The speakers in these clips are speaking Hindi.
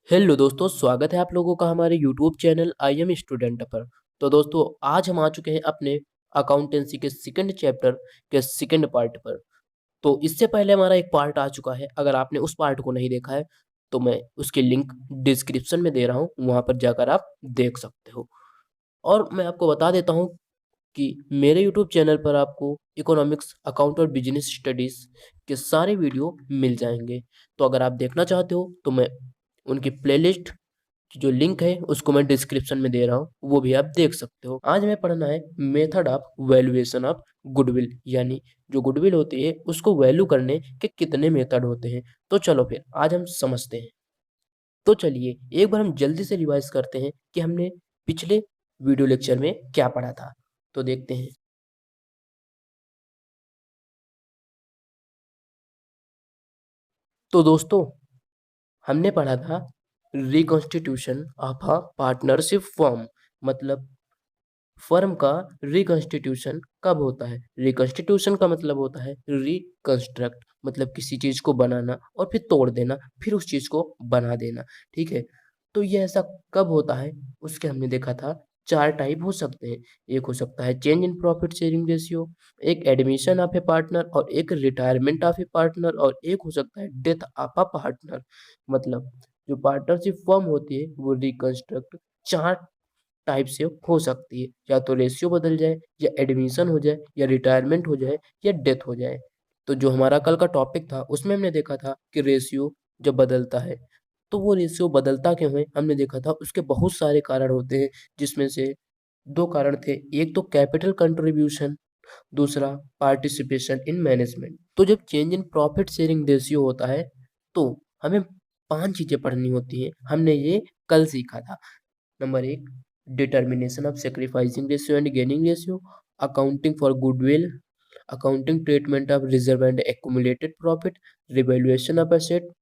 हेलो दोस्तों, स्वागत है आप लोगों का हमारे YouTube channel I am student पर। तो दोस्तों, आज हम आ चुके हैं अपने अकाउंटेंसी के सेकंड चैप्टर के सेकंड पार्ट पर। तो इससे पहले हमारा एक पार्ट आ चुका है। अगर आपने उस पार्ट को नहीं देखा है तो मैं उसकी लिंक डिस्क्रिप्शन में दे रहा हूँ, वहाँ पर जाकर आप देख सकते हो। और मैं आपको बता देता हूँ कि मेरे यूट्यूब चैनल पर आपको इकोनॉमिक्स, अकाउंट और बिजनेस स्टडीज़ के सारे वीडियो मिल जाएंगे। तो अगर आप देखना चाहते हो तो मैं उनकी प्लेलिस्ट की जो लिंक है उसको मैं डिस्क्रिप्शन में दे रहा हूँ, वो भी आप देख सकते हो। आज हमें पढ़ना है method of valuation of goodwill, यानी जो गुडविल होती है उसको वैल्यू करने के कितने मेथड होते हैं। तो चलो फिर आज हम समझते हैं। तो चलिए एक बार हम जल्दी से रिवाइज करते हैं कि हमने पिछले वीडियो लेक्चर में क्या पढ़ा था। तो देखते हैं। तो दोस्तों, हमने पढ़ा था reconstitution of a partnership firm, मतलब फर्म का रिकॉन्स्टिट्यूशन कब होता है। रिकॉन्स्टिट्यूशन का मतलब होता है रिकंस्ट्रक्ट, मतलब किसी चीज को बनाना और फिर तोड़ देना, फिर उस चीज को बना देना। ठीक है, तो ये ऐसा कब होता है, उसके हमने देखा था चार टाइप हो सकते हैं। एक हो सकता है change in profit sharing ratio, एक एडमिशन ऑफ ए पार्टनर, और एक रिटायरमेंट ऑफ ए पार्टनर, और एक हो सकता है डेथ ऑफ अ पार्टनर। मतलब जो पार्टनरशिप फर्म होती है वो रिकंस्ट्रक्ट चार टाइप से हो सकती है। या तो रेशियो बदल जाए, या एडमिशन हो जाए, या रिटायरमेंट हो जाए, या डेथ हो जाए। तो जो हमारा कल का टॉपिक था उसमें हमने देखा था कि रेशियो जब बदलता है तो वो रेशियो बदलता क्यों है, हमने देखा था उसके बहुत सारे कारण होते हैं। जिसमें से दो कारण थे, एक तो कैपिटल कंट्रीब्यूशन, दूसरा पार्टिसिपेशन इन मैनेजमेंट। तो जब change in profit sharing ratio होता है तो हमें पांच चीजें पढ़नी होती हैं। हमने ये कल सीखा था। नंबर एक, determination of sacrificing ratio and gaining ratio, accounting for goodwill, accounting treatment of reserve and accumulated profit, revaluation of asset.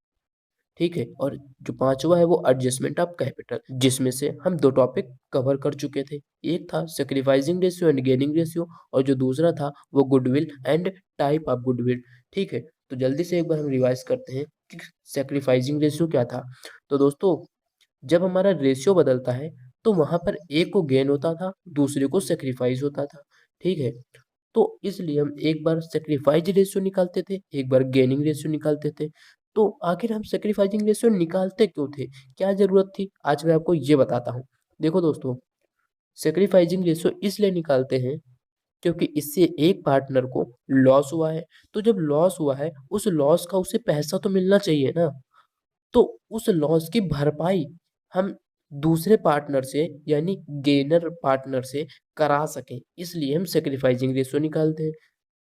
ठीक है, और जो पांचवा है वो एडजस्टमेंट ऑफ कैपिटल, जिसमें से हम दो टॉपिक कवर कर चुके थे। एक था sacrificing ratio and gaining ratio, और जो दूसरा था वो goodwill and type of goodwill. ठीक है, तो जल्दी से एक बार हम रिवाइज करते हैं कि सेक्रीफाइसिंग रेशियो क्या था। तो दोस्तों, जब हमारा रेशियो बदलता है तो वहां पर एक को गेन होता था, दूसरे को सेक्रीफाइस होता था। ठीक है, तो इसलिए हम एक बार सेक्रीफाइस रेशियो निकालते थे, एक बार गेनिंग रेशियो निकालते थे। तो आखिर हम सेक्रीफाइसिंग रेशियो निकालते क्यों थे, क्या जरूरत थी, आज मैं आपको ये बताता हूँ। देखो दोस्तों, सेक्रीफाइसिंग रेशियो इसलिए निकालते हैं क्योंकि इससे एक पार्टनर को लॉस हुआ है। तो जब लॉस हुआ है उस लॉस का उसे पैसा तो मिलना चाहिए ना। तो उस लॉस की भरपाई हम दूसरे पार्टनर से, यानी गेनर पार्टनर से करा सकें, इसलिए हम सेक्रीफाइसिंग रेशियो निकालते हैं।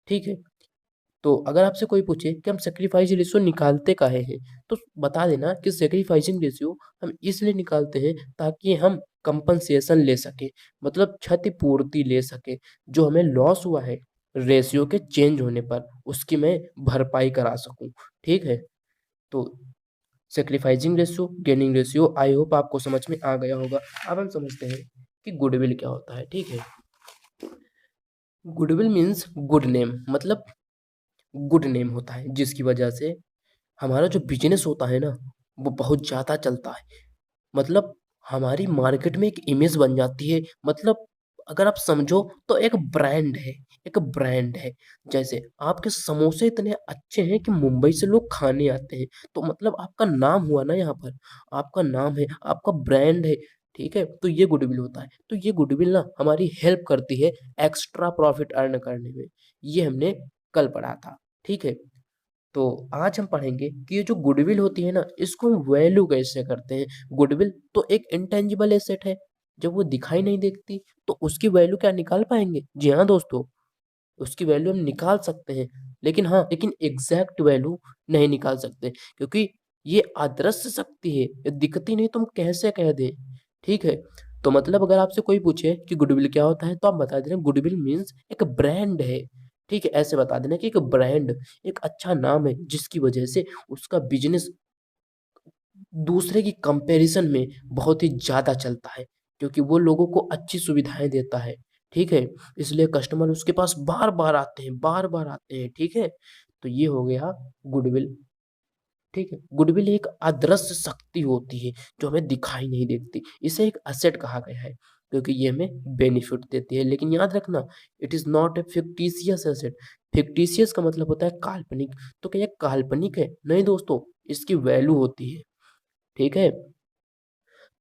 ठीक है, तो अगर आपसे कोई पूछे कि हम सेक्रीफाइस रेशियो निकालते काहे हैं, तो बता देना कि सेक्रीफाइसिंग रेशियो हम इसलिए निकालते हैं ताकि हम कंपनसेशन ले सके, मतलब क्षतिपूर्ति ले सके। जो हमें लॉस हुआ है रेशियो के चेंज होने पर, उसकी मैं भरपाई करा सकूं। ठीक है, तो sacrificing ratio, gaining ratio, I hope आपको समझ में आ गया होगा। अब हम समझते हैं कि गुडविल क्या होता है। ठीक है, गुडविल मीन्स गुड नेम, मतलब गुड नेम होता है जिसकी वजह से हमारा जो बिजनेस होता है ना वो बहुत ज्यादा चलता है। मतलब हमारी मार्केट में एक इमेज बन जाती है। मतलब अगर आप समझो तो एक ब्रांड है, एक ब्रांड है। जैसे आपके समोसे इतने अच्छे हैं कि मुंबई से लोग खाने आते हैं, तो मतलब आपका नाम हुआ ना यहाँ पर, आपका नाम है, आपका ब्रांड है। ठीक है, तो ये गुडविल होता है। तो ये गुडविल ना हमारी हेल्प करती है एक्स्ट्रा प्रॉफिट अर्न करने में। ये हमने कल पढ़ा था। ठीक है, तो आज हम पढ़ेंगे कि ये जो गुडविल होती है ना इसको हम वैल्यू कैसे करते हैं। गुडविल तो एक इंटेंजिबल एसेट है, जब वो दिखाई नहीं देती तो उसकी वैल्यू क्या निकाल पाएंगे। जी हाँ दोस्तों, उसकी वैल्यू हम निकाल सकते हैं, लेकिन हाँ, लेकिन एग्जैक्ट वैल्यू नहीं निकाल सकते, क्योंकि ये अदृश्य शक्ति है, ये दिखती नहीं तो हम कैसे कह दें। ठीक है, तो मतलब अगर आपसे कोई पूछे कि गुडविल क्या होता है तो आप बता देना गुडविल मीन्स एक ब्रांड है। ठीक है, ऐसे बता देना कि एक ब्रांड, एक अच्छा नाम है जिसकी वजह से उसका बिजनेस दूसरे की कंपैरिजन में बहुत ही ज्यादा चलता है, क्योंकि वो लोगों को अच्छी सुविधाएं देता है। ठीक है, इसलिए कस्टमर उसके पास बार बार आते हैं, बार बार आते हैं। ठीक है, तो ये हो गया गुडविल। ठीक है। गुडविल एक अदृश्य शक्ति होती है जो हमें दिखाई नहीं देती, इसे एक असेट कहा गया है क्योंकि ये हमें बेनिफिट देती है। लेकिन याद रखना, it is not a fictitious asset. Fictitious का मतलब होता है काल्पनिक। तो क्या ये काल्पनिक है? नहीं दोस्तों, इसकी वैल्यू होती है। ठीक है।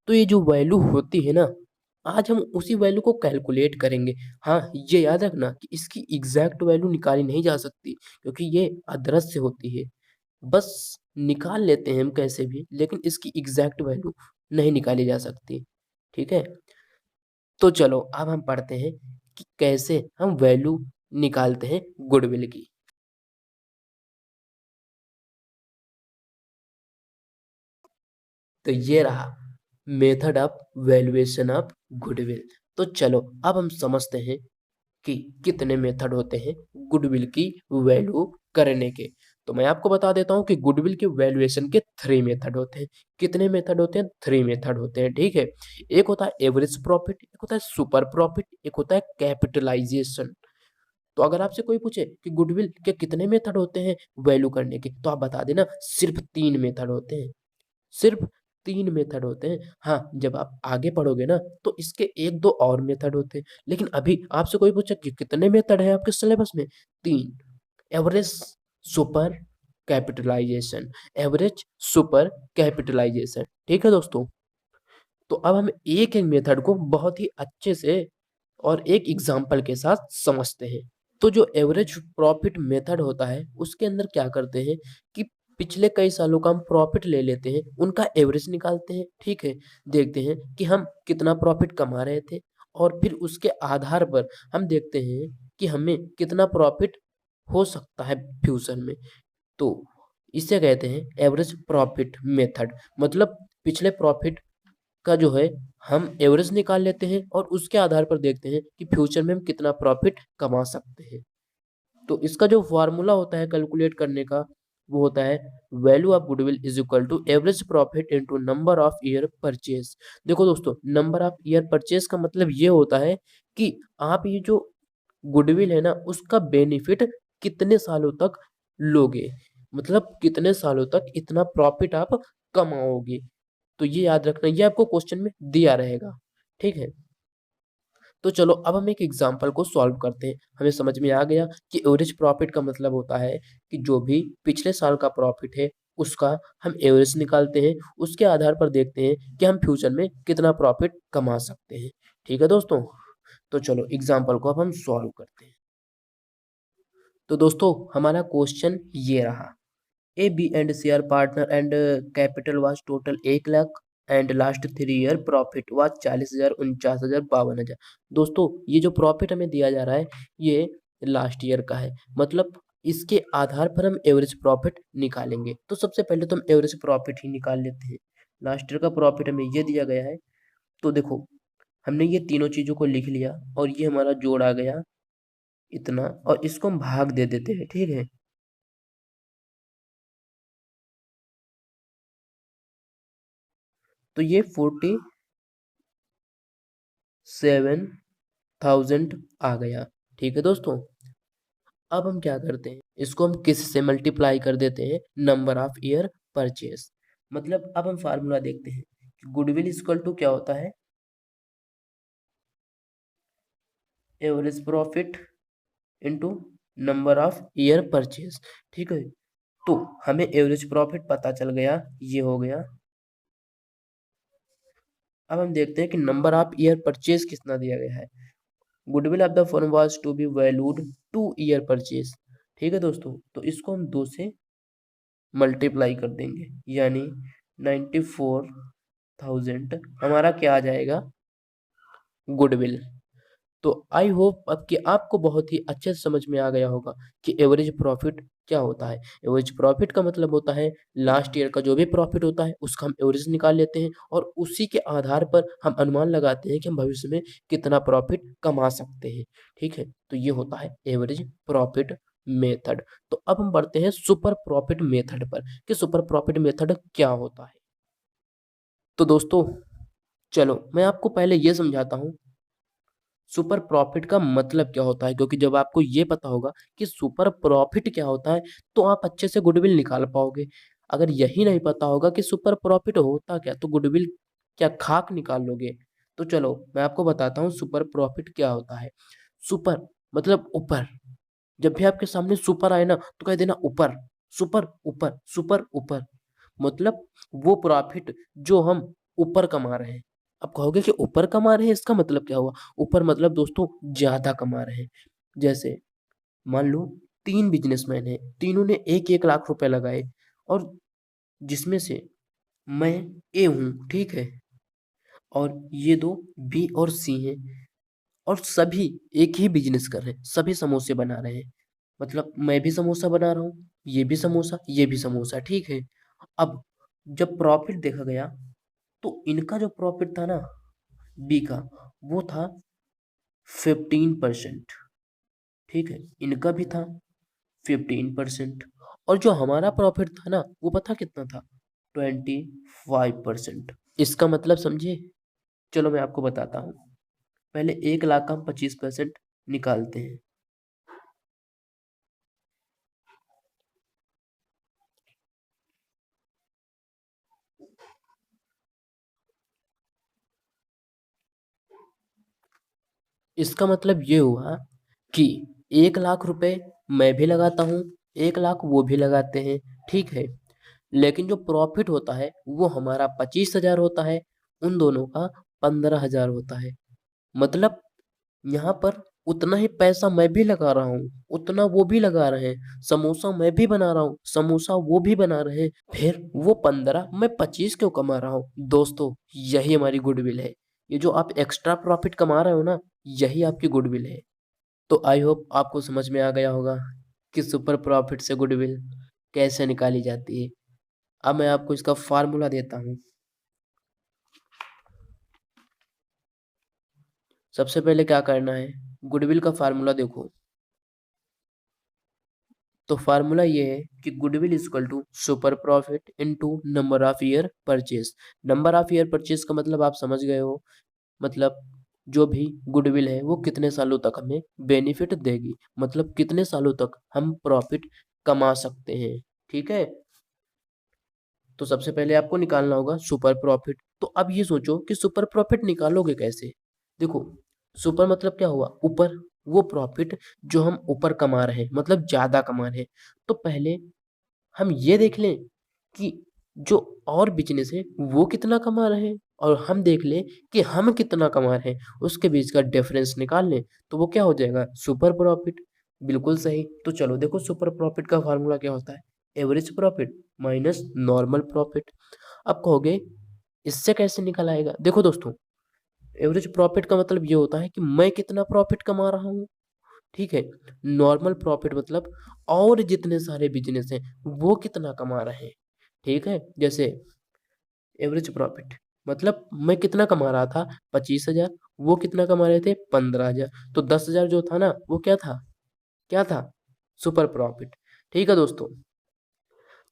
तो ये जो वैल्यू होती है ना, आज हम उसी वैल्यू को कैलकुलेट करेंगे। हाँ, ये याद रखना कि इसकी एग्जैक्ट वैल्यू निकाली नहीं जा सकती क्योंकि ये अदृश्य होती है। बस निकाल लेते हैं हम कैसे भी, लेकिन इसकी एग्जैक्ट वैल्यू नहीं निकाली जा सकती। ठीक है। तो चलो अब हम पढ़ते हैं कि कैसे हम वैल्यू निकालते हैं गुडविल की। तो ये रहा method of valuation of goodwill. तो चलो अब हम समझते हैं कि कितने मेथड होते हैं गुडविल की वैल्यू करने के। तो मैं आपको बता देता हूं कि गुडविल के वैल्यूएशन के 3 मेथड होते हैं। कितने मेथड होते हैं? 3 मेथड होते हैं। ठीक है। एक होता है एवरेज प्रॉफिट, एक होता है सुपर प्रॉफिट, एक होता है कैपिटलाइजेशन। तो अगर आपसे कोई पूछे कि गुडविल के कितने मेथड होते हैं वैल्यू करने के, तो आप बता देना सिर्फ 3 मेथड होते हैं। सिर्फ 3 मेथड होते हैं। हाँ, जब आप आगे पढ़ोगे ना तो इसके 1-2 और मेथड होते हैं, लेकिन अभी आपसे कोई पूछे कि कितने मेथड है आपके सिलेबस में? 3। Average, super, capitalisation. Average, super, capitalisation. ठीक है दोस्तों। तो अब हम एक एक मेथड को बहुत ही अच्छे से और एक एग्जाम्पल के साथ समझते हैं। तो जो एवरेज प्रॉफिट मेथड होता है उसके अंदर क्या करते हैं कि पिछले कई सालों का हम प्रॉफिट ले लेते हैं, उनका एवरेज निकालते हैं। ठीक है। देखते हैं कि हम कितना प्रॉफिट कमा रहे थे और फिर उसके आधार पर हम देखते हैं कि हमें कितना प्रॉफिट हो सकता है फ्यूचर में। तो इसे कहते हैं एवरेज प्रॉफिट मेथड। मतलब पिछले प्रॉफिट का जो है हम एवरेज निकाल लेते हैं और उसके आधार पर देखते हैं कि फ्यूचर में हम कितना प्रॉफिट कमा सकते हैं। तो इसका जो फॉर्मूला होता है कैलकुलेट करने का, वो होता है value of goodwill is equal to average profit into number of year purchase. देखो दोस्तों, नंबर ऑफ ईयर परचेज का मतलब ये होता है कि आप ये जो गुडविल है ना उसका बेनिफिट कितने सालों तक लोगे, मतलब कितने सालों तक इतना प्रॉफिट आप कमाओगे। तो ये याद रखना, ये आपको क्वेश्चन में दिया रहेगा। ठीक है। तो चलो अब हम एक एग्जांपल को सॉल्व करते हैं। हमें समझ में आ गया कि एवरेज प्रॉफिट का मतलब होता है कि जो भी पिछले साल का प्रॉफिट है उसका हम एवरेज निकालते हैं, उसके आधार पर देखते हैं कि हम फ्यूचर में कितना प्रॉफिट कमा सकते हैं। ठीक है दोस्तों। तो चलो एग्जाम्पल को अब हम सॉल्व करते हैं। तो दोस्तों हमारा क्वेश्चन ये रहा। A B and C are partner and capital was total 1 lakh and last 3 year profit was 40,000, 49,000, 52,000। दोस्तों ये जो प्रॉफिट हमें दिया जा रहा है ये लास्ट ईयर का है। मतलब इसके आधार पर हम एवरेज प्रॉफिट निकालेंगे। तो सबसे पहले तो हम एवरेज प्रॉफिट ही निकाल लेते हैं। लास्ट ईयर का प्रॉफिट हमें ये दिया गया है। तो देखो हमने ये तीनों चीजों को लिख लिया और ये हमारा जोड़ आ गया इतना, और इसको हम भाग दे देते हैं। ठीक है। तो ये 47,000 आ गया। ठीक है दोस्तों। अब हम क्या करते हैं, इसको हम किस से मल्टीप्लाई कर देते हैं? Number of year purchase. मतलब अब हम फार्मूला देखते हैं कि गुडविल इक्वल टू क्या होता है? Average profit into number of year purchase. ठीक है। तो हमें एवरेज प्रॉफिट पता चल गया, ये हो गया। अब हम देखते हैं कि नंबर ऑफ ईयर परचेज कितना दिया गया है। Goodwill of the firm was to be valued 2 year purchase. ठीक है दोस्तों। तो इसको हम 2 से मल्टीप्लाई कर देंगे, यानी 94,000 हमारा क्या आ जाएगा? गुडविल। तो आई होप अब कि आपको बहुत ही अच्छे से समझ में आ गया होगा कि एवरेज प्रॉफिट क्या होता है। एवरेज प्रॉफिट का मतलब होता है लास्ट ईयर का जो भी प्रॉफिट होता है उसका हम एवरेज निकाल लेते हैं और उसी के आधार पर हम अनुमान लगाते हैं कि हम भविष्य में कितना प्रॉफिट कमा सकते हैं। ठीक है। तो ये होता है एवरेज प्रॉफिट मेथड। तो अब हम बढ़ते हैं सुपर प्रॉफिट मेथड पर कि सुपर प्रॉफिट मेथड क्या होता है। तो दोस्तों चलो मैं आपको पहले ये समझाता हूँ सुपर प्रॉफिट का मतलब क्या होता है, क्योंकि जब आपको ये पता होगा कि सुपर प्रॉफिट क्या होता है तो आप अच्छे से गुडविल निकाल पाओगे। अगर यही नहीं पता होगा कि सुपर प्रॉफिट होता क्या, तो गुडविल क्या खाक निकाल लोगे। तो चलो मैं आपको बताता हूँ सुपर प्रॉफिट क्या होता है। सुपर मतलब ऊपर। जब भी आपके सामने सुपर आए ना तो कह देना ऊपर, सुपर ऊपर, सुपर ऊपर। मतलब वो प्रॉफिट जो हम ऊपर कमा रहे हैं। अब कहोगे कि ऊपर कमा रहे हैं, इसका मतलब क्या हुआ। ऊपर मतलब दोस्तों ज्यादा कमा रहे हैं। जैसे मान लो 3 बिजनेसमैन हैं, तीनों ने 1-1 लाख रुपए लगाए, और जिसमें से मैं ए हूँ, ठीक है, और ये दो बी और सी हैं, और सभी एक ही बिजनेस कर रहे हैं, सभी समोसे बना रहे हैं। मतलब मैं भी समोसा बना रहा हूँ, ये भी समोसा, ये भी समोसा, ठीक है। अब जब प्रॉफिट देखा गया तो इनका जो प्रॉफिट था ना, बी का, वो था 15%, ठीक है, इनका भी था 15%, और जो हमारा प्रॉफिट था ना वो पता कितना था, 25%। इसका मतलब समझे। चलो मैं आपको बताता हूँ। पहले 1 लाख का हम 25% निकालते हैं। इसका मतलब ये हुआ कि 1 लाख रुपए मैं भी लगाता हूँ, 1 लाख वो भी लगाते हैं, ठीक है। लेकिन जो प्रॉफिट होता है वो हमारा 25,000 होता है, उन दोनों का 15,000 होता है। मतलब यहाँ पर उतना ही पैसा मैं भी लगा रहा हूँ, उतना वो भी लगा रहे हैं। समोसा मैं भी बना रहा हूँ, समोसा वो भी बना रहे हैं, फिर वो 15 मैं 25 क्यों कमा रहा हूँ। दोस्तों यही हमारी गुडविल है। ये जो आप एक्स्ट्रा प्रॉफिट कमा रहे हो ना, यही आपकी गुडविल है। तो आई होप आपको समझ में आ गया होगा कि सुपर प्रॉफिट से गुडविल कैसे निकाली जाती है। अब मैं आपको इसका फार्मूला देता हूँ। सबसे पहले क्या करना है, गुडविल का फार्मूला देखो। तो फार्मूला ये है कि goodwill is equal to super profit into number of year purchase. Number of year purchase का मतलब आप समझ गए हो। मतलब जो भी गुडविल है वो कितने सालों तक हमें बेनिफिट देगी, मतलब कितने सालों तक हम प्रॉफिट कमा सकते हैं, ठीक है। तो सबसे पहले आपको निकालना होगा सुपर प्रॉफिट। तो अब ये सोचो कि सुपर प्रॉफिट निकालोगे कैसे। देखो सुपर मतलब क्या हुआ, ऊपर, वो प्रॉफिट जो हम ऊपर कमा रहे हैं, मतलब ज्यादा कमा रहे हैं। तो पहले हम ये देख लें कि जो और बिजनेस है वो कितना कमा रहे हैं, और हम देख लें कि हम कितना कमा रहे हैं, उसके बीच का डिफरेंस निकाल लें, तो वो क्या हो जाएगा, सुपर प्रॉफिट। बिल्कुल सही। तो चलो देखो सुपर प्रॉफिट का फार्मूला क्या होता है, average profit minus normal profit. अब कहोगे इससे कैसे निकल आएगा। देखो दोस्तों, एवरेज प्रॉफिट का मतलब ये होता है कि मैं कितना प्रॉफिट कमा रहा हूँ, ठीक है। नॉर्मल प्रॉफिट मतलब और जितने सारे बिजनेस हैं वो कितना कमा रहे हैं, ठीक है। जैसे एवरेज प्रॉफिट मतलब मैं कितना कमा रहा था, 25,000, वो कितना कमा रहे थे, 15,000। तो 10,000 जो था ना वो क्या था, क्या था, सुपर प्रॉफिट। ठीक है दोस्तों।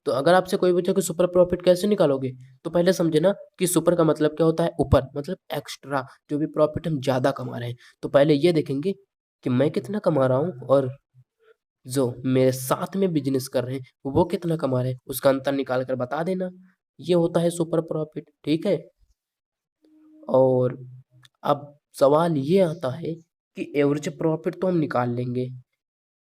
तो अगर आपसे कोई पूछे कि सुपर प्रॉफिट कैसे निकालोगे, तो पहले समझे ना कि सुपर का मतलब क्या होता है, ऊपर, मतलब एक्स्ट्रा, जो भी प्रॉफिट हम ज्यादा कमा रहे हैं। तो पहले ये देखेंगे कि मैं कितना कमा रहा हूँ, और जो मेरे साथ में बिजनेस कर रहे हैं वो कितना कमा रहे हैं, उसका अंतर निकाल कर बता देना। ये होता है सुपर प्रॉफिट, ठीक है। और अब सवाल ये आता है कि एवरेज प्रॉफिट तो हम निकाल लेंगे,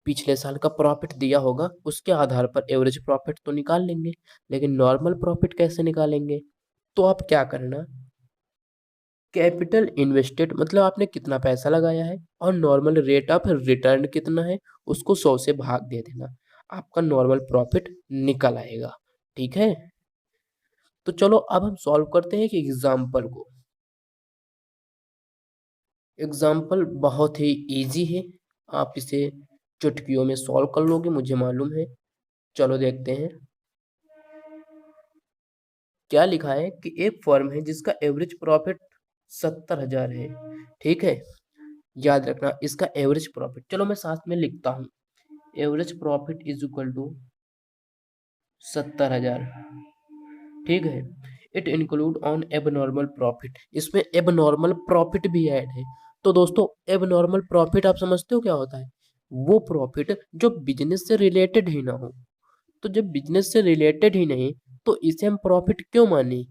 पिछले साल का प्रॉफिट दिया होगा उसके आधार पर एवरेज प्रॉफिट तो निकाल लेंगे, लेकिन नॉर्मल प्रॉफिट कैसे निकालेंगे। तो आप क्या करना, कैपिटल इन्वेस्टेड मतलब आपने कितना पैसा लगाया है, और नॉर्मल रेट ऑफ रिटर्न कितना है, उसको 100 से भाग दे देना, आपका नॉर्मल प्रॉफिट निकल आएगा, ठीक है। तो चलो अब हम सॉल्व करते हैं कि एग्जाम्पल को। एग्जाम्पल बहुत ही इजी है, आप इसे चुटकियों में सॉल्व कर लोगे, मुझे मालूम है। चलो देखते हैं। क्या लिखा है कि एक फर्म है जिसका एवरेज प्रॉफिट 70,000 है, ठीक है। याद रखना इसका एवरेज प्रॉफिट, चलो मैं साथ में लिखता हूँ। Average profit is equal to 70,000, ठीक है। It include on abnormal profit, इसमें एबनॉर्मल प्रॉफिट भी ऐड है। तो दोस्तों एबनॉर्मल प्रॉफिट आप समझते हो क्या होता है, वो प्रॉफिट जो बिजनेस से रिलेटेड ही ना हो। तो जब बिजनेस से रिलेटेड ही नहीं तो इसे हम प्रॉफिट क्यों माने?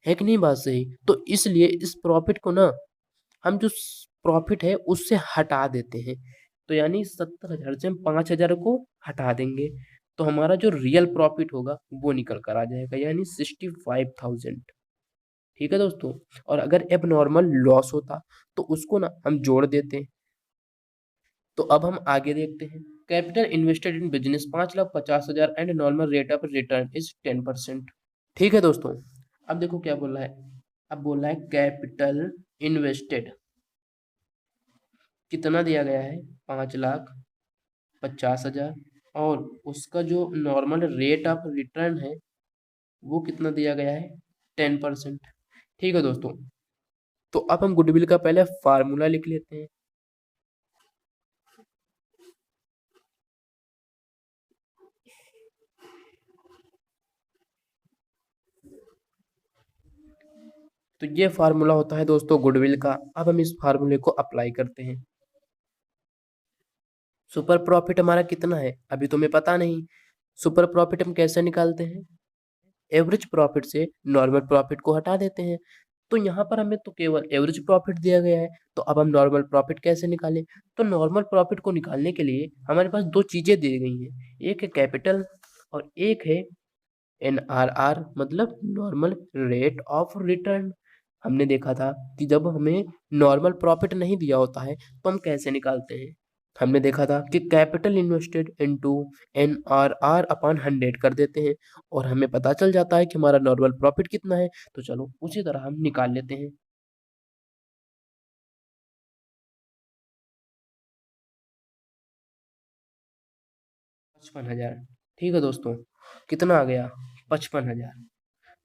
है कि नहीं बात सही? तो इसलिए इस प्रॉफिट को ना हम जो प्रॉफिट है उससे हटा देते हैं। तो यानी 70,000 से हम 5,000 को हटा देंगे तो हमारा जो रियल प्रॉफिट होगा वो निकल कर आ जाएगा, यानी 65,000। ठीक है दोस्तों। और अगर एब नॉर्मल लॉस होता तो उसको ना हम जोड़ देते। तो अब हम आगे देखते हैं। Capital invested in business 5,50,000 and normal rate of return is 10%। ठीक है दोस्तों। अब देखो क्या बोल रहा है। अब बोल रहा है कैपिटल इन्वेस्टेड कितना दिया गया है, 5,50,000, और उसका जो नॉर्मल रेट ऑफ रिटर्न है वो कितना दिया गया है, 10%। ठीक है दोस्तों। तो अब हम गुडविल का पहले फार्मूला लिख लेते हैं। तो ये फार्मूला होता है दोस्तों गुडविल का। अब हम इस फार्मूले को अप्लाई करते हैं। सुपर प्रॉफिट हमारा कितना है अभी तुम्हें पता नहीं। सुपर प्रॉफिट हम कैसे निकालते हैं, एवरेज प्रॉफिट से नॉर्मल प्रॉफिट को हटा देते हैं। तो यहाँ पर हमें तो केवल एवरेज प्रॉफिट दिया गया है, तो अब हम नॉर्मल प्रॉफिट कैसे निकालें? तो नॉर्मल प्रॉफिट को निकालने के लिए हमारे पास दो चीजें दी गई हैं, एक है कैपिटल और एक है NRR, मतलब नॉर्मल रेट ऑफ रिटर्न। हमने देखा था कि जब हमें नॉर्मल प्रॉफिट नहीं दिया होता है तो हम कैसे निकालते हैं। हमने देखा था कि capital invested into NRR upon 100 कर देते हैं और हमें पता चल जाता है कि हमारा नॉर्मल प्रॉफिट कितना है। तो चलो उसी तरह हम निकाल लेते हैं। 55,000। ठीक है दोस्तों। कितना आ गया, 55,000।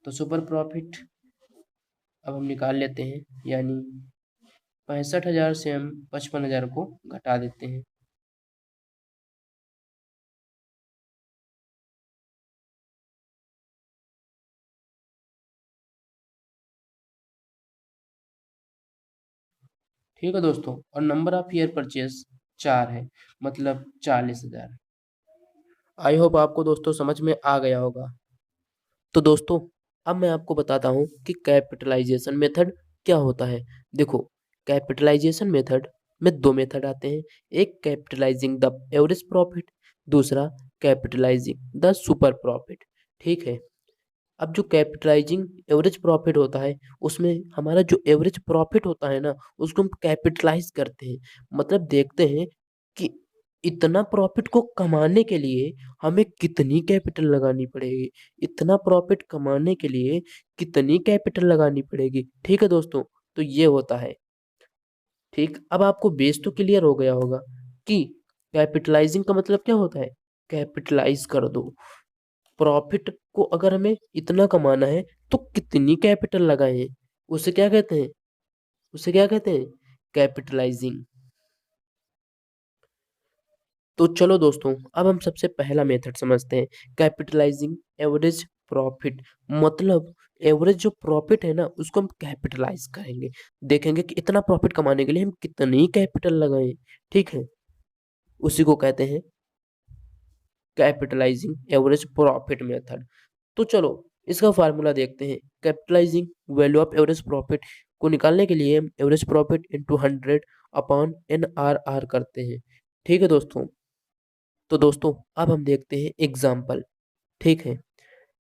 तो सुपर प्रॉफिट अब हम निकाल लेते हैं, यानी 65,000 से हम 55,000 को घटा देते हैं। ठीक है दोस्तों। और नंबर ऑफ ईयर परचेज 4 है, मतलब 40,000। आई होप आपको दोस्तों समझ में आ गया होगा। तो दोस्तों अब मैं आपको बताता हूँ कि कैपिटलाइजेशन मेथड क्या होता है। देखो, कैपिटलाइजेशन मेथड में दो मेथड आते हैं, एक कैपिटलाइजिंग द एवरेज प्रॉफिट, दूसरा कैपिटलाइजिंग द सुपर प्रॉफिट। ठीक है। अब जो कैपिटलाइजिंग एवरेज प्रॉफिट होता है उसमें हमारा जो एवरेज प्रॉफिट होता है ना उसको हम कैपिटलाइज करते हैं, मतलब देखते हैं कि इतना प्रॉफिट को कमाने के लिए हमें कितनी कैपिटल लगानी पड़ेगी, इतना प्रॉफिट कमाने के लिए कितनी कैपिटल लगानी पड़ेगी। ठीक है दोस्तों। तो ये होता है। ठीक, अब आपको बेस तो क्लियर हो गया होगा कि कैपिटलाइजिंग का मतलब क्या होता है। कैपिटलाइज कर दो, प्रॉफिट को अगर हमें इतना कमाना है तो कितनी कैपिटल लगाएं, उसे क्या कहते हैं, उसे क्या कहते हैं, कैपिटलाइजिंग। तो चलो दोस्तों अब हम सबसे पहला मेथड समझते हैं, कैपिटलाइजिंग एवरेज प्रॉफिट। मतलब एवरेज जो प्रॉफिट है ना उसको हम कैपिटलाइज करेंगे, देखेंगे कि इतना प्रॉफिट कमाने के लिए हम कितनी कैपिटल लगाएं। ठीक है, उसी को कहते हैं कैपिटलाइजिंग एवरेज प्रॉफिट मेथड। तो चलो इसका फार्मूला देखते हैं। Capitalising value of average profit को निकालने के लिए हम average profit into 100 upon NRR करते हैं। ठीक है दोस्तों। तो दोस्तों अब हम देखते हैं एग्जाम्पल। ठीक है।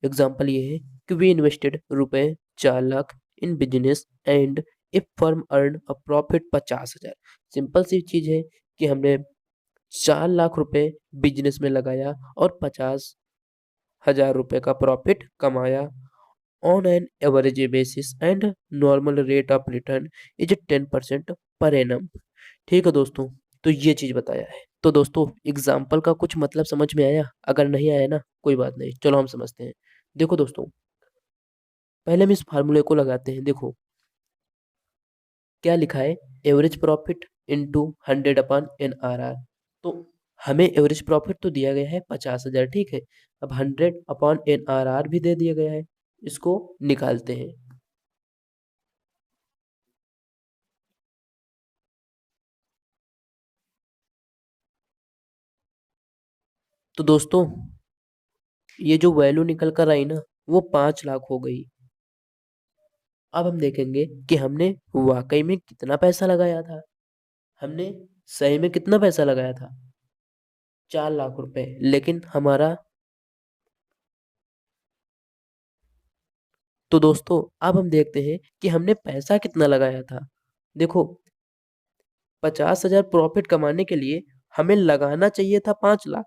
एग्जाम्पल ये है कि वी इन्वेस्टेड रुपए 4 lakh in business and if firm earn a profit 50,000। Simple सी चीज है कि हमने 4 लाख रुपए बिजनेस में लगाया और 50,000 रुपए का प्रॉफिट कमाया on an average basis and normal rate of return is 10% per annum. ठीक है दोस्तों। तो ये चीज बताया है। तो दोस्तों एग्जाम्पल का कुछ मतलब समझ में आया? अगर नहीं आया ना कोई बात नहीं, चलो हम समझते हैं। देखो दोस्तों, पहले हम इस फार्मूले को लगाते हैं। देखो क्या लिखा है, average profit into 100 upon NRR। तो हमें एवरेज प्रॉफिट तो दिया गया है 50,000, ठीक है। अब 100 अपॉन NRR भी दे दिया गया है, इसको निकालते हैं। तो दोस्तों ये जो वैल्यू निकल कर आई ना वो 5 लाख हो गई। अब हम देखेंगे कि हमने वाकई में कितना पैसा लगाया था। हमने सही में कितना पैसा लगाया था? 4 लाख रुपए। लेकिन हमारा, तो दोस्तों अब हम देखते हैं कि हमने पैसा कितना लगाया था। देखो, 50,000 प्रॉफिट कमाने के लिए हमें लगाना चाहिए था 5 लाख,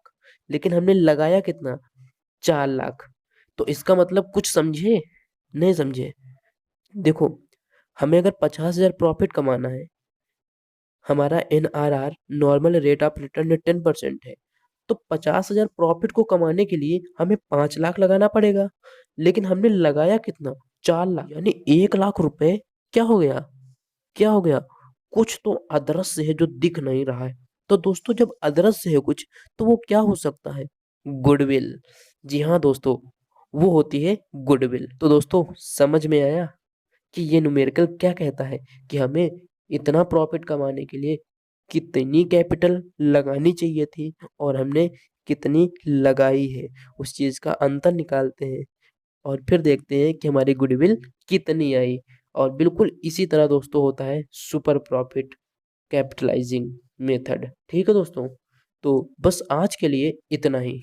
लेकिन हमने लगाया कितना? 4 लाख। तो इसका मतलब कुछ समझे? नहीं समझे? देखो, हमें अगर 50,000 प्रॉफिट कमाना है, हमारा NRR normal rate of return 10% है, तो 50,000 प्रॉफिट को कमाने के लिए हमें 5 लाख लगाना पड़ेगा। लेकिन हमने लगाया कितना? 4 लाख, यानी 1 लाख रुपए। क्या हो गया? क्या हो गया? कुछ तो अदृश्य है जो दिख नहीं रहा है। तो दोस्तों जब अदृश्य है कुछ, तो वो क्या हो सकता है? गुडविल। जी हाँ दोस्तों, वो होती है गुडविल। तो दोस्तों समझ में आया कि ये न्यूमेरिकल क्या कहता है कि हमें इतना प्रॉफिट कमाने के लिए कितनी कैपिटल लगानी चाहिए थी और हमने कितनी लगाई है। उस चीज का अंतर निकालते हैं और फिर देखते हैं कि हमारी गुडविल कितनी आई। और बिल्कुल इसी तरह दोस्तों होता है सुपर प्रॉफिट कैपिटलाइजिंग मेथड। ठीक है दोस्तों, तो बस आज के लिए इतना ही।